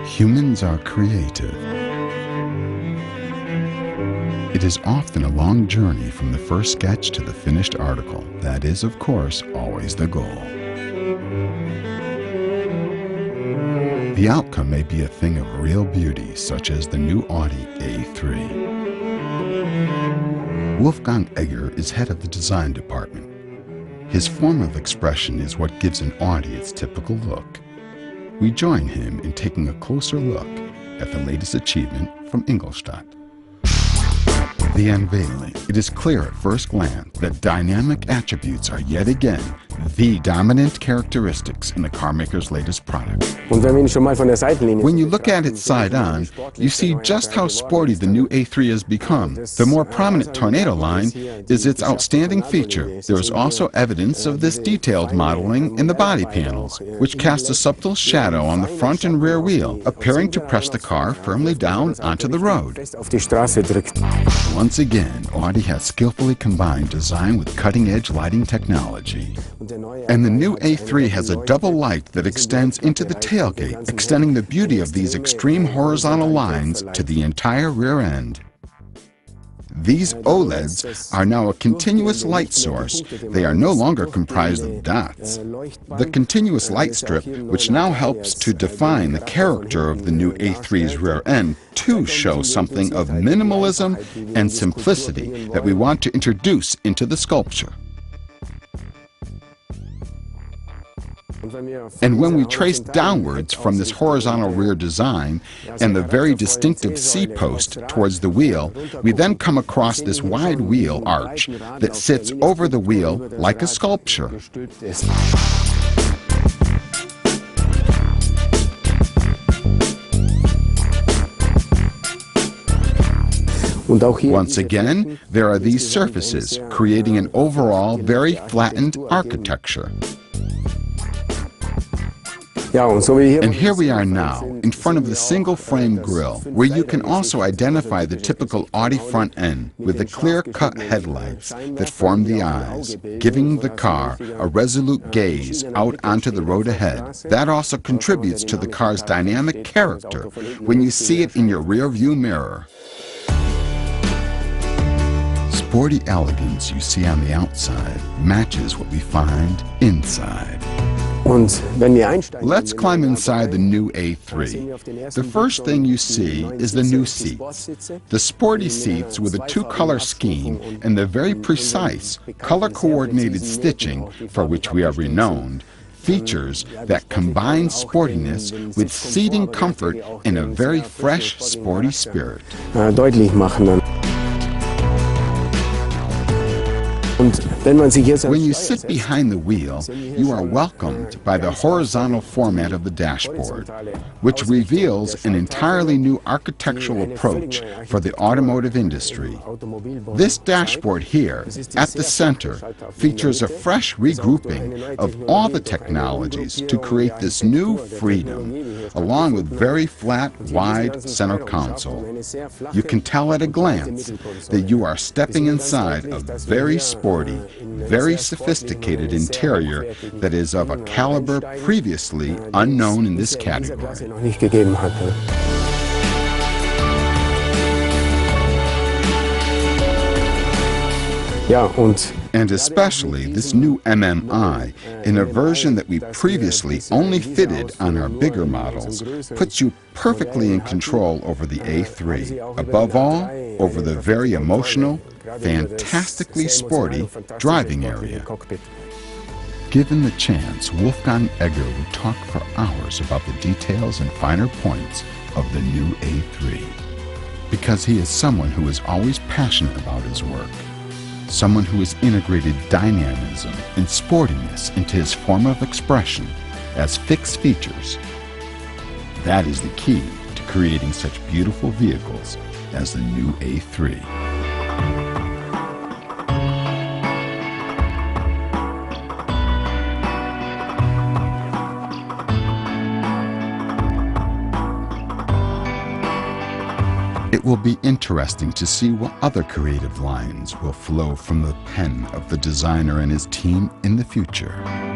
Humans are creative. It is often a long journey from the first sketch to the finished article. That is, of course, always the goal. The outcome may be a thing of real beauty, such as the new Audi A3. Wolfgang Egger is head of the design department. His form of expression is what gives an Audi its typical look. We join him in taking a closer look at the latest achievement from Ingolstadt. The unveiling. It is clear at first glance that dynamic attributes are yet again the dominant characteristics in the carmaker's latest product. When you look at it side on, you see just how sporty the new A3 has become. The more prominent Tornado line is its outstanding feature. There is also evidence of this detailed modeling in the body panels, which cast a subtle shadow on the front and rear wheel, appearing to press the car firmly down onto the road. Once again, Audi has skillfully combined design with cutting-edge lighting technology. And the new A3 has a double light that extends into the tailgate, extending the beauty of these extreme horizontal lines to the entire rear end. These OLEDs are now a continuous light source. They are no longer comprised of dots. The continuous light strip, which now helps to define the character of the new A3's rear end, too shows something of minimalism and simplicity that we want to introduce into the sculpture. And when we trace downwards from this horizontal rear design and the very distinctive C-post towards the wheel, we then come across this wide wheel arch that sits over the wheel like a sculpture. Once again, there are these surfaces, creating an overall very flattened architecture. And here we are now, in front of the single-frame grille, where you can also identify the typical Audi front end with the clear-cut headlights that form the eyes, giving the car a resolute gaze out onto the road ahead. That also contributes to the car's dynamic character when you see it in your rear-view mirror. Sporty elegance you see on the outside matches what we find inside. Let's climb inside the new A3. The first thing you see is the new seats. The sporty seats with a two-color scheme and the very precise, color-coordinated stitching for which we are renowned, features that combine sportiness with seating comfort in a very fresh, sporty spirit. When you sit behind the wheel, you are welcomed by the horizontal format of the dashboard, which reveals an entirely new architectural approach for the automotive industry. This dashboard here, at the center, features a fresh regrouping of all the technologies to create this new freedom, along with very flat, wide center console. You can tell at a glance that you are stepping inside a very sporty, very sophisticated interior that is of a caliber previously unknown in this category. And especially this new MMI, in a version that we previously only fitted on our bigger models, puts you perfectly in control over the A3. Above all, over the very emotional, fantastically sporty driving area. Given the chance, Wolfgang Egger would talk for hours about the details and finer points of the new A3. Because he is someone who is always passionate about his work. Someone who has integrated dynamism and sportiness into his form of expression as fixed features. That is the key to creating such beautiful vehicles as the new A3. It will be interesting to see what other creative lines will flow from the pen of the designer and his team in the future.